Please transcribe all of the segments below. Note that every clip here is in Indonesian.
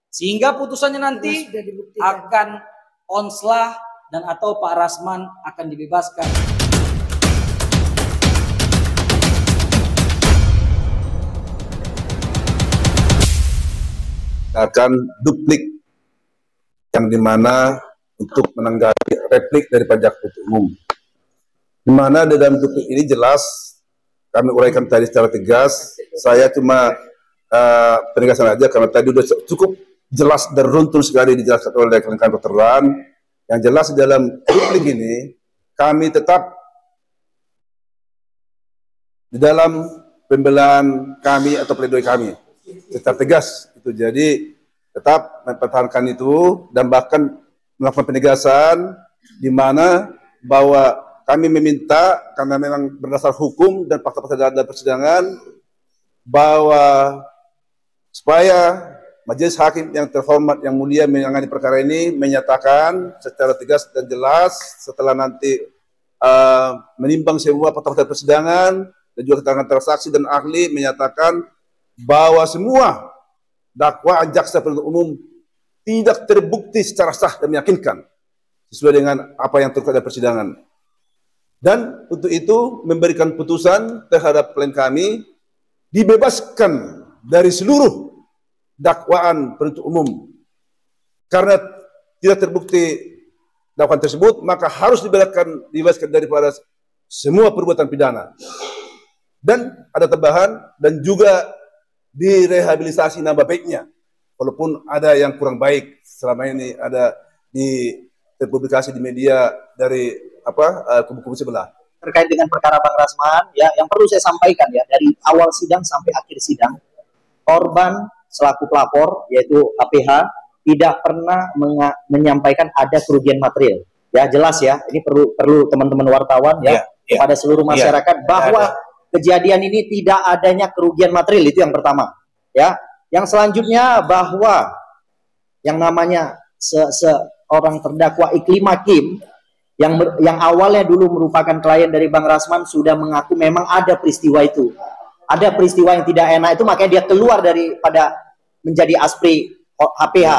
Sehingga putusannya nanti akan onslah dan atau Pak Rasman akan dibebaskan. Akan duplik yang dimana untuk menanggapi replik dari pajak umum, dimana dalam duplik ini jelas kami uraikan tadi secara tegas. Saya cuma penegasan aja karena tadi sudah cukup jelas dan runtun sekali dijelaskan oleh rekan-rekan Dr. Ran. Yang jelas di dalam duplik ini kami tetap di dalam pembelaan kami atau pledoi kami tetap tegas itu. Jadi tetap mempertahankan itu dan bahkan melakukan penegasan di mana bahwa kami meminta karena memang berdasar hukum dan fakta-fakta dalam persidangan bahwa supaya majelis hakim yang terhormat yang mulia menangani perkara ini menyatakan secara tegas dan jelas setelah nanti menimbang semua fakta-fakta persidangan dan juga keterangan transaksi dan ahli menyatakan bahwa semua dakwaan jaksa penuntut umum tidak terbukti secara sah dan meyakinkan sesuai dengan apa yang terkait dalam persidangan. Dan untuk itu memberikan putusan terhadap klien kami dibebaskan dari seluruh dakwaan penuntut umum. Karena tidak terbukti dakwaan tersebut, maka harus dibebaskan daripada semua perbuatan pidana. Dan ada tambahan dan juga direhabilitasi nama baiknya. Walaupun ada yang kurang baik selama ini ada terpublikasi di media dari kubu-kubu sebelah. Terkait dengan perkara Bang Rasman, ya, yang perlu saya sampaikan ya, dari awal sidang sampai akhir sidang, korban selaku pelapor yaitu APH tidak pernah menyampaikan ada kerugian material. Ya jelas ya, ini perlu teman-teman wartawan ya, kepada seluruh masyarakat bahwa kejadian ini tidak adanya kerugian material, itu yang pertama. Ya, yang selanjutnya bahwa yang namanya seorang terdakwa Iklim Hakim yang awalnya dulu merupakan klien dari Bang Rasman sudah mengaku memang ada peristiwa itu. Ada peristiwa yang tidak enak itu, makanya dia keluar daripada menjadi aspri HPH.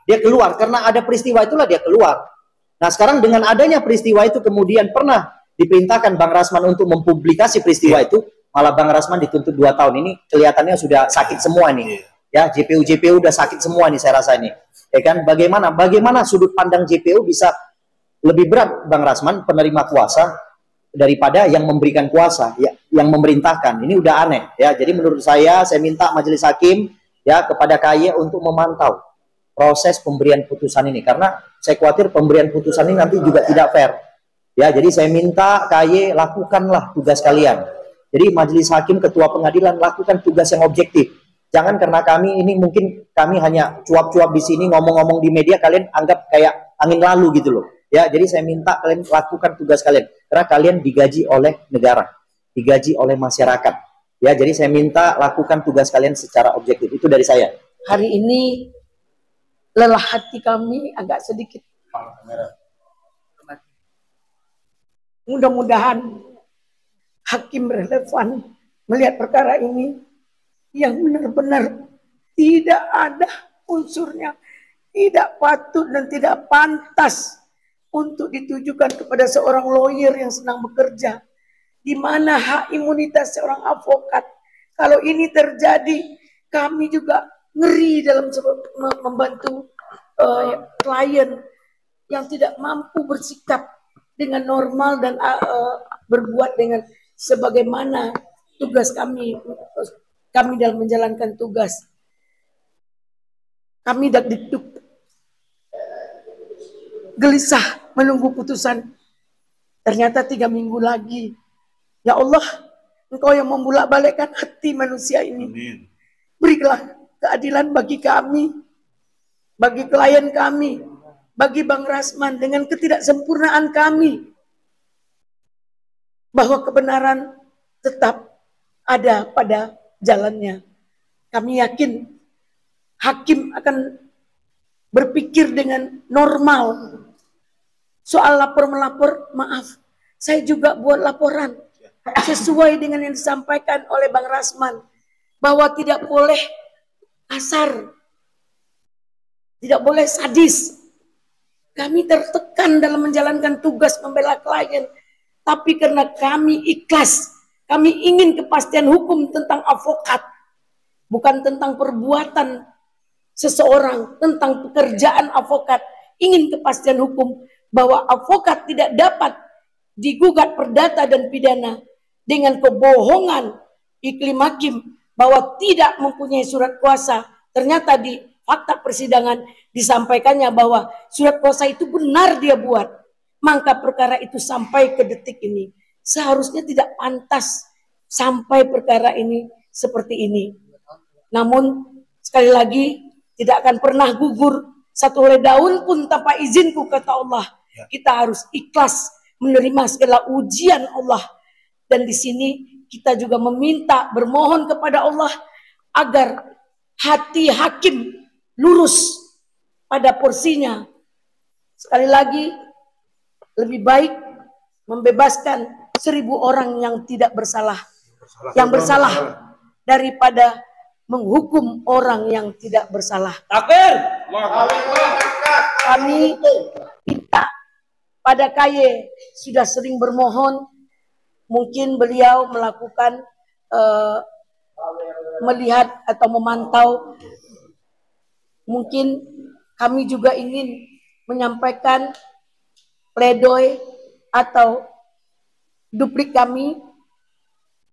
Dia keluar karena ada peristiwa itulah dia keluar. Nah sekarang dengan adanya peristiwa itu kemudian pernah diperintahkan Bang Rasman untuk mempublikasi peristiwa itu, malah Bang Rasman dituntut 2 tahun. Ini kelihatannya sudah sakit semua nih. Ya JPU udah sakit semua nih saya rasa ini. Ya kan, bagaimana sudut pandang JPU bisa lebih berat Bang Rasman penerima kuasa daripada yang memberikan kuasa, ya, yang memerintahkan. Ini udah aneh ya. Jadi menurut saya minta majelis hakim ya kepada KY untuk memantau proses pemberian putusan ini, karena saya khawatir pemberian putusan ini nanti juga tidak fair. Ya, jadi saya minta KY lakukanlah tugas kalian. Jadi majelis hakim, ketua pengadilan, lakukan tugas yang objektif. Jangan karena kami ini mungkin kami hanya cuap-cuap di sini, ngomong-ngomong di media, kalian anggap kayak angin lalu gitu loh. Ya, jadi saya minta kalian lakukan tugas kalian, karena kalian digaji oleh negara, digaji oleh masyarakat. Ya, jadi saya minta lakukan tugas kalian secara objektif. Itu dari saya. Hari ini lelah hati kami agak sedikit. Mudah-mudahan hakim relevan melihat perkara ini yang benar-benar tidak ada unsurnya, tidak patut dan tidak pantas untuk ditujukan kepada seorang lawyer yang sedang bekerja. Di mana hak imunitas seorang advokat. Kalau ini terjadi, kami juga ngeri dalam membantu klien yang tidak mampu bersikap dengan normal dan berbuat dengan sebagaimana tugas kami dalam menjalankan tugas. Kami dak-dikduk, gelisah menunggu putusan. Ternyata 3 minggu lagi. Ya Allah, Engkau yang membulak-balikkan hati manusia ini. Amin. Berilah keadilan bagi kami, bagi klien kami, bagi Bang Rasman, dengan ketidaksempurnaan kami, bahwa kebenaran tetap ada pada jalannya. Kami yakin hakim akan berpikir dengan normal. Soal lapor-melapor, maaf, saya juga buat laporan sesuai dengan yang disampaikan oleh Bang Rasman, bahwa tidak boleh kasar, tidak boleh sadis. Kami tertekan dalam menjalankan tugas membela klien, tapi karena kami ikhlas, kami ingin kepastian hukum tentang advokat, bukan tentang perbuatan seseorang, tentang pekerjaan advokat. Ingin kepastian hukum bahwa advokat tidak dapat digugat perdata dan pidana dengan kebohongan iklim hakim bahwa tidak mempunyai surat kuasa. Ternyata di fakta persidangan disampaikannya bahwa surat kuasa itu benar dia buat. Maka perkara itu sampai ke detik ini seharusnya tidak pantas sampai perkara ini seperti ini. Namun sekali lagi tidak akan pernah gugur satu helai daun pun tanpa izinku, kata Allah. Kita harus ikhlas menerima segala ujian Allah. Dan di sini kita juga meminta, bermohon kepada Allah agar hati hakim lurus pada porsinya. Sekali lagi, lebih baik membebaskan 1000 orang yang tidak bersalah, yang bersalah, daripada menghukum orang yang tidak bersalah. Takbir. Kami minta pada KY, sudah sering bermohon, mungkin beliau melakukan melihat atau memantau. Mungkin kami juga ingin menyampaikan pledoi atau duplik kami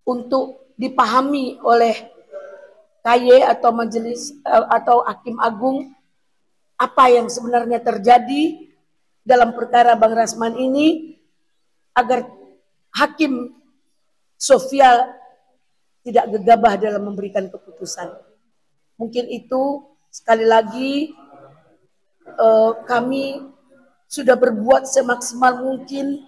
untuk dipahami oleh KY atau majelis atau hakim agung apa yang sebenarnya terjadi dalam perkara Bang Rasman ini, agar hakim Sofia tidak gegabah dalam memberikan keputusan. Mungkin itu sekali lagi kami sudah berbuat semaksimal mungkin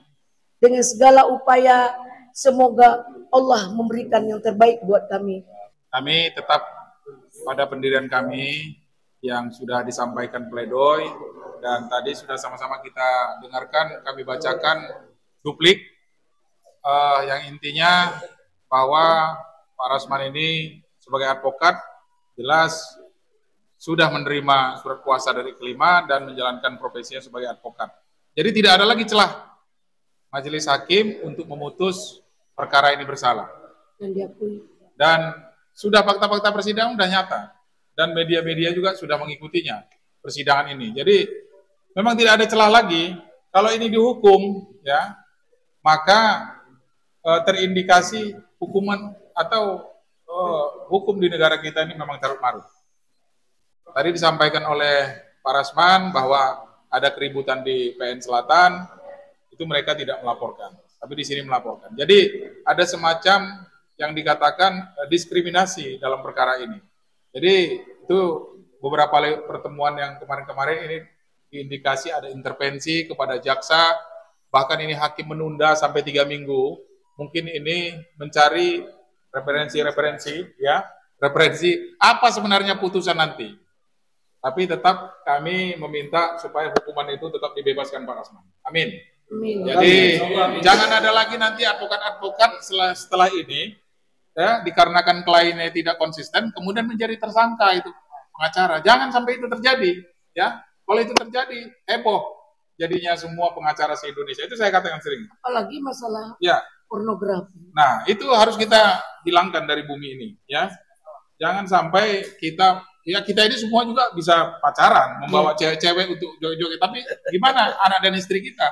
dengan segala upaya. Semoga Allah memberikan yang terbaik buat kami. Kami tetap pada pendirian kami yang sudah disampaikan pledoi, dan tadi sudah sama-sama kita dengarkan, kami bacakan duplik yang intinya bahwa Pak Rasman ini sebagai advokat jelas sudah menerima surat kuasa dari kelima dan menjalankan profesinya sebagai advokat. Jadi tidak ada lagi celah majelis hakim untuk memutus perkara ini bersalah. Dan diakui. Dan sudah fakta-fakta persidangan sudah nyata, dan media-media juga sudah mengikutinya persidangan ini. Jadi memang tidak ada celah lagi. Kalau ini dihukum, ya, maka terindikasi hukuman atau hukum di negara kita ini memang carut marut. Tadi disampaikan oleh Pak Rasman bahwa ada keributan di PN Selatan, itu mereka tidak melaporkan, tapi di sini melaporkan. Jadi ada semacam yang dikatakan diskriminasi dalam perkara ini. Jadi itu beberapa pertemuan yang kemarin-kemarin ini diindikasi ada intervensi kepada jaksa, bahkan ini hakim menunda sampai 3 minggu. Mungkin ini mencari referensi ya, referensi apa sebenarnya putusan nanti. Tapi tetap kami meminta supaya hukuman itu tetap dibebaskan Pak Rasman. Amin. Jadi jangan ada lagi nanti advokat-advokat setelah ini, ya, dikarenakan kliennya tidak konsisten, kemudian menjadi tersangka itu pengacara. Jangan sampai itu terjadi, ya. Kalau itu terjadi, heboh jadinya semua pengacara se-Indonesia. Itu saya katakan sering. Apalagi masalah ya, pornografi. Nah, itu harus kita hilangkan dari bumi ini, ya. Jangan sampai kita ini semua juga bisa pacaran, membawa cewek-cewek untuk joget-joget. Tapi gimana anak dan istri kita?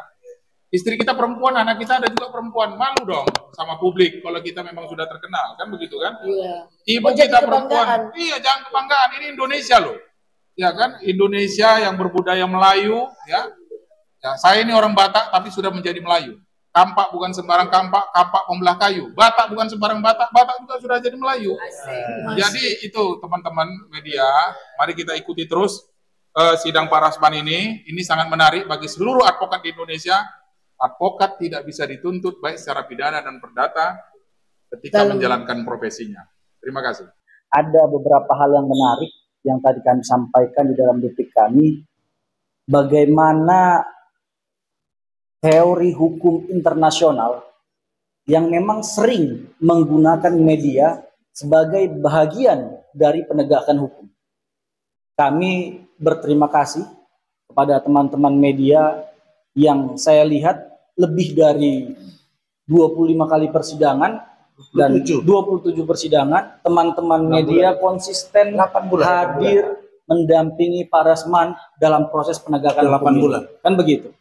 Istri kita perempuan, anak kita ada juga perempuan. Malu dong sama publik kalau kita memang sudah terkenal, kan begitu kan? Iya. Ibu kita perempuan. Iya, jangan kebanggaan. Ini Indonesia loh. Ya kan? Indonesia yang berbudaya Melayu, ya. Ya, saya ini orang Batak tapi sudah menjadi Melayu. Kampak bukan sembarang kampak, kampak pembelah kayu. Batak bukan sembarang Batak, Batak juga sudah jadi Melayu. Jadi itu teman-teman media, mari kita ikuti terus sidang Pak Rasman ini. Ini sangat menarik bagi seluruh advokat di Indonesia. Advokat tidak bisa dituntut baik secara pidana dan perdata ketika menjalankan profesinya. Terima kasih. Ada beberapa hal yang menarik yang tadi kami sampaikan di dalam duplik kami. Bagaimana teori hukum internasional yang memang sering menggunakan media sebagai bahagian dari penegakan hukum. Kami berterima kasih kepada teman-teman media yang saya lihat lebih dari 25 kali persidangan dan 27 persidangan, teman-teman media konsisten hadir mendampingi Pak Rasman dalam proses penegakan 8 bulan. Kan begitu.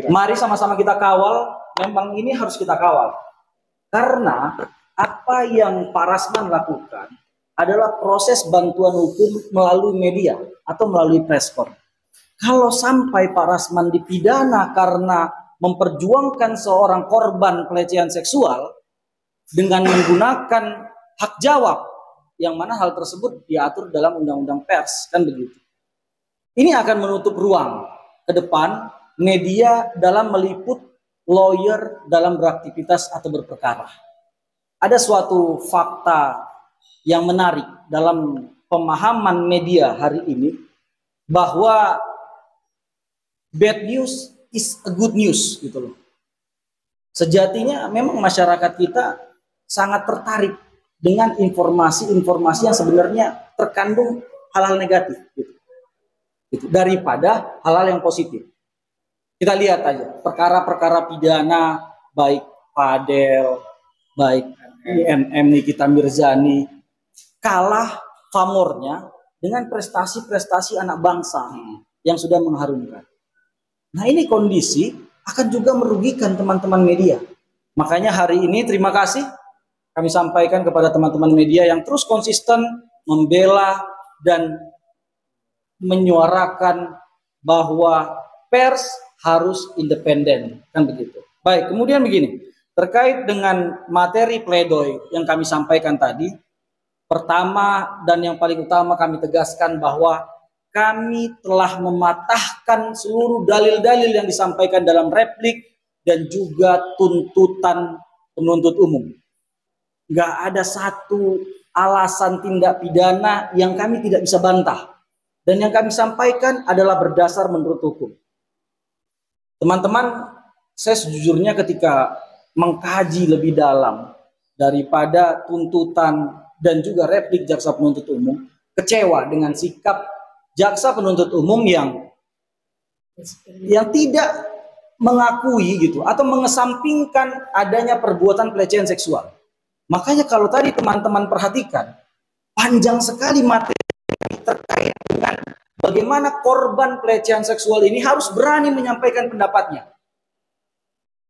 Mari sama-sama kita kawal, memang ini harus kita kawal. Karena apa yang Pak Rasman lakukan adalah proses bantuan hukum melalui media atau melalui preskon. Kalau sampai Pak Rasman dipidana karena memperjuangkan seorang korban pelecehan seksual dengan menggunakan hak jawab, yang mana hal tersebut diatur dalam undang-undang pers, kan begitu. Ini akan menutup ruang ke depan media dalam meliput lawyer dalam beraktivitas atau berperkara. Ada suatu fakta yang menarik dalam pemahaman media hari ini, bahwa bad news is a good news gitu loh. Sejatinya memang masyarakat kita sangat tertarik dengan informasi-informasi yang sebenarnya terkandung hal-hal negatif gitu. Daripada hal-hal yang positif. Kita lihat aja perkara-perkara pidana, baik Fadel, baik INM Nikita Mirzani, kalah pamornya dengan prestasi-prestasi anak bangsa yang sudah mengharumkan. Nah, ini kondisi akan juga merugikan teman-teman media. Makanya hari ini terima kasih kami sampaikan kepada teman-teman media yang terus konsisten membela dan menyuarakan bahwa pers harus independen, kan begitu. Baik, kemudian begini, terkait dengan materi pledoi yang kami sampaikan tadi, pertama dan yang paling utama kami tegaskan bahwa kami telah mematahkan seluruh dalil-dalil yang disampaikan dalam replik dan juga tuntutan penuntut umum. Nggak ada satu alasan tindak pidana yang kami tidak bisa bantah. Dan yang kami sampaikan adalah berdasar menurut hukum. Teman-teman, saya sejujurnya ketika mengkaji lebih dalam daripada tuntutan dan juga replik jaksa penuntut umum, kecewa dengan sikap jaksa penuntut umum yang tidak mengakui gitu atau mengesampingkan adanya perbuatan pelecehan seksual. Makanya kalau tadi teman-teman perhatikan, panjang sekali materi terkait dengan bagaimana korban pelecehan seksual ini harus berani menyampaikan pendapatnya.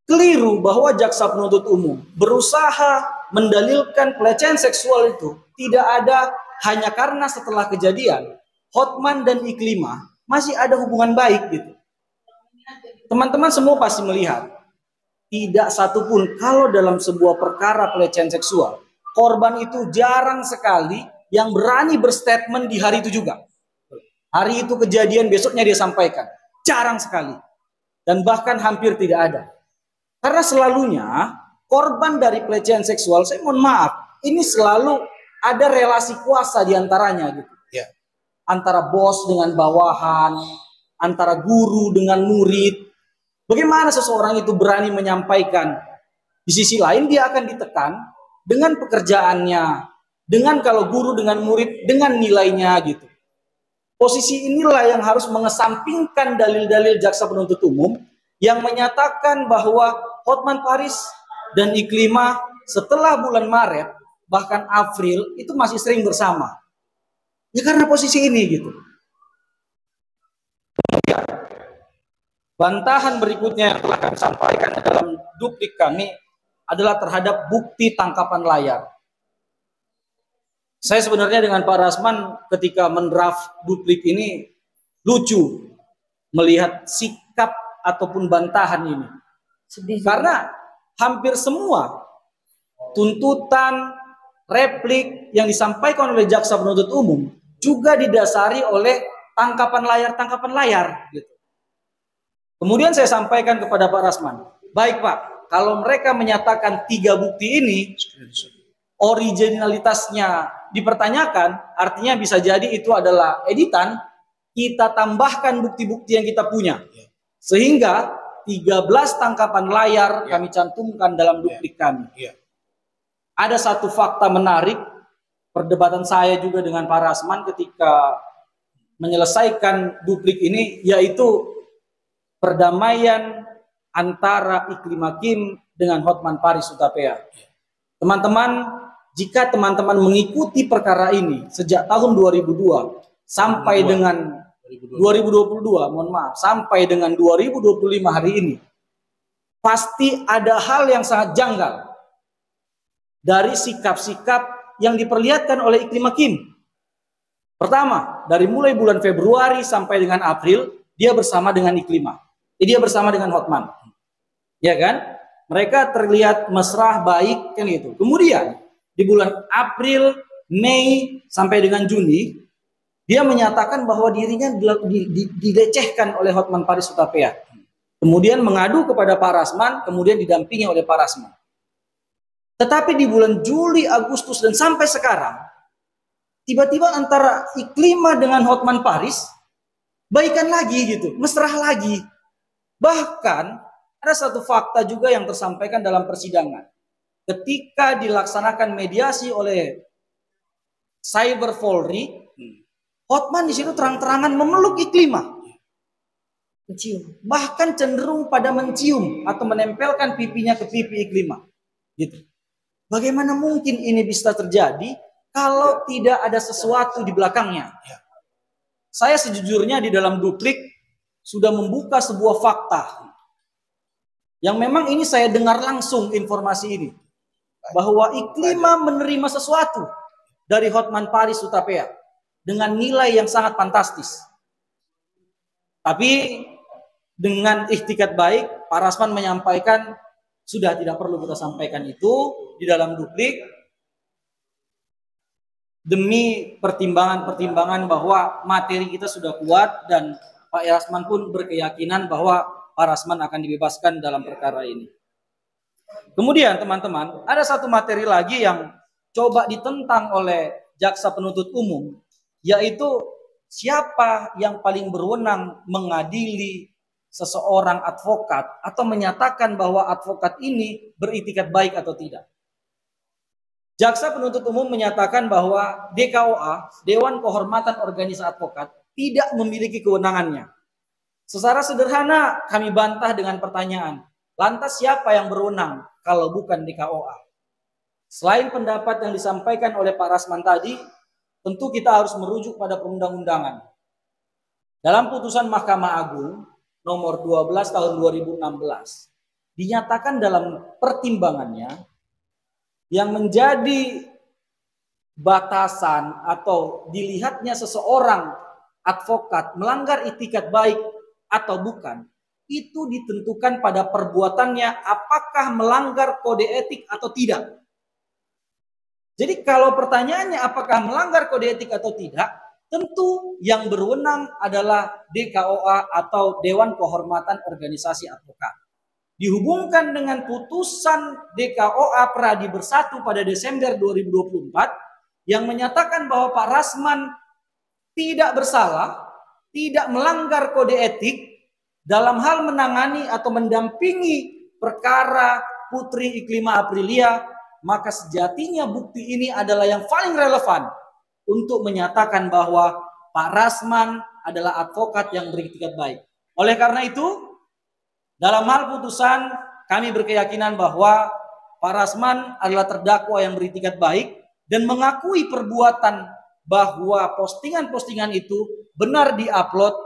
Keliru bahwa jaksa penuntut umum berusaha mendalilkan pelecehan seksual itu tidak ada hanya karena setelah kejadian Hotman dan Iklimah masih ada hubungan baik gitu. Teman-teman semua pasti melihat, tidak satupun kalau dalam sebuah perkara pelecehan seksual, korban itu jarang sekali yang berani berstatement di hari itu juga. Hari itu kejadian, besoknya dia sampaikan. Jarang sekali. Dan bahkan hampir tidak ada. Karena selalunya korban dari pelecehan seksual, saya mohon maaf, ini selalu ada relasi kuasa di antaranya gitu. Antara bos dengan bawahan, antara guru dengan murid. Bagaimana seseorang itu berani menyampaikan? Di sisi lain dia akan ditekan dengan pekerjaannya, dengan kalau guru dengan murid, dengan nilainya gitu. Posisi inilah yang harus mengesampingkan dalil-dalil jaksa penuntut umum yang menyatakan bahwa Hotman Paris dan Iklimah setelah bulan Maret, bahkan April, itu masih sering bersama. Ya karena posisi ini gitu. Kemudian, bantahan berikutnya yang telah kami sampaikan dalam duplik kami adalah terhadap bukti tangkapan layar. Saya sebenarnya dengan Pak Rasman ketika mendraft duplik ini lucu melihat sikap ataupun bantahan ini. Karena hampir semua tuntutan, replik yang disampaikan oleh jaksa penuntut umum juga didasari oleh tangkapan layar gitu. Kemudian saya sampaikan kepada Pak Rasman, baik Pak, kalau mereka menyatakan 3 bukti ini originalitasnya dipertanyakan, artinya bisa jadi itu adalah editan, kita tambahkan bukti-bukti yang kita punya. Sehingga 13 tangkapan layar kami cantumkan dalam duplik kami. Ada satu fakta menarik, perdebatan saya juga dengan Pak Rasman ketika menyelesaikan duplik ini, yaitu perdamaian antara Iklim Hakim dengan Hotman Paris Hutapea. Teman-teman, jika teman-teman mengikuti perkara ini sejak tahun 2002 sampai dengan 2022, mohon maaf, sampai dengan 2025 hari ini, pasti ada hal yang sangat janggal dari sikap-sikap yang diperlihatkan oleh Iklim Hakim. Pertama, dari mulai bulan Februari sampai dengan April, dia bersama dengan Iklimah. Dia bersama dengan Hotman. Ya kan? Mereka terlihat mesra, baik, kan gitu. Kemudian, di bulan April, Mei, sampai dengan Juni, dia menyatakan bahwa dirinya dilecehkan oleh Hotman Paris Hutapea. Kemudian mengadu kepada Pak Rasman, kemudian didampingi oleh Pak Rasman. Tetapi di bulan Juli, Agustus, dan sampai sekarang, tiba-tiba antara Iklimah dengan Hotman Paris baikan lagi gitu, mesra lagi. Bahkan ada satu fakta juga yang tersampaikan dalam persidangan. Ketika dilaksanakan mediasi oleh Cyber Polri, Hotman di situ terang-terangan memeluk Iklimah. Mencium. Bahkan cenderung pada mencium atau menempelkan pipinya ke pipi Iklimah. Gitu. Bagaimana mungkin ini bisa terjadi kalau tidak ada sesuatu di belakangnya? Saya sejujurnya di dalam duplik sudah membuka sebuah fakta yang memang ini saya dengar langsung informasi ini, bahwa Iklimah menerima sesuatu dari Hotman Paris Hutapea dengan nilai yang sangat fantastis. Tapi dengan ikhtikat baik, Pak Rasman menyampaikan sudah tidak perlu kita sampaikan itu di dalam duplik, demi pertimbangan-pertimbangan bahwa materi kita sudah kuat dan Pak Rasman pun berkeyakinan bahwa Pak Rasman akan dibebaskan dalam perkara ini. Kemudian teman-teman, ada satu materi lagi yang coba ditentang oleh jaksa penuntut umum, yaitu siapa yang paling berwenang mengadili seseorang advokat atau menyatakan bahwa advokat ini beritikat baik atau tidak. Jaksa penuntut umum menyatakan bahwa DKOA, Dewan Kehormatan Organisasi Advokat, tidak memiliki kewenangannya. Secara sederhana kami bantah dengan pertanyaan, lantas siapa yang berwenang kalau bukan DKOA? Selain pendapat yang disampaikan oleh Pak Rasman tadi, tentu kita harus merujuk pada perundang-undangan. Dalam putusan Mahkamah Agung nomor 12 tahun 2016, dinyatakan dalam pertimbangannya yang menjadi batasan atau dilihatnya seseorang advokat melanggar itikat baik atau bukan, itu ditentukan pada perbuatannya apakah melanggar kode etik atau tidak. Jadi kalau pertanyaannya apakah melanggar kode etik atau tidak, tentu yang berwenang adalah DKOA atau Dewan Kehormatan Organisasi Advokat. Dihubungkan dengan putusan DKOA Pradi Bersatu pada Desember 2024 yang menyatakan bahwa Pak Rasman tidak bersalah, tidak melanggar kode etik dalam hal menangani atau mendampingi perkara Putri Iklimah Aprilia, maka sejatinya bukti ini adalah yang paling relevan untuk menyatakan bahwa Pak Rasman adalah advokat yang beritikat baik. Oleh karena itu, dalam hal putusan kami berkeyakinan bahwa Pak Rasman adalah terdakwa yang beritikat baik dan mengakui perbuatan bahwa postingan-postingan itu benar diupload,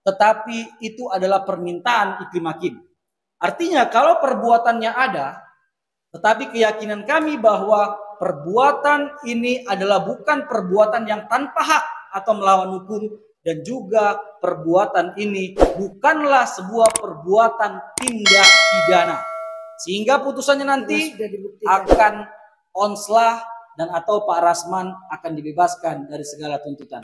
tetapi itu adalah permintaan Iklim Hakim. Artinya kalau perbuatannya ada, tetapi keyakinan kami bahwa perbuatan ini adalah bukan perbuatan yang tanpa hak atau melawan hukum, dan juga perbuatan ini bukanlah sebuah perbuatan tindak pidana. Sehingga putusannya nanti akan onslah dan atau Pak Rasman akan dibebaskan dari segala tuntutan.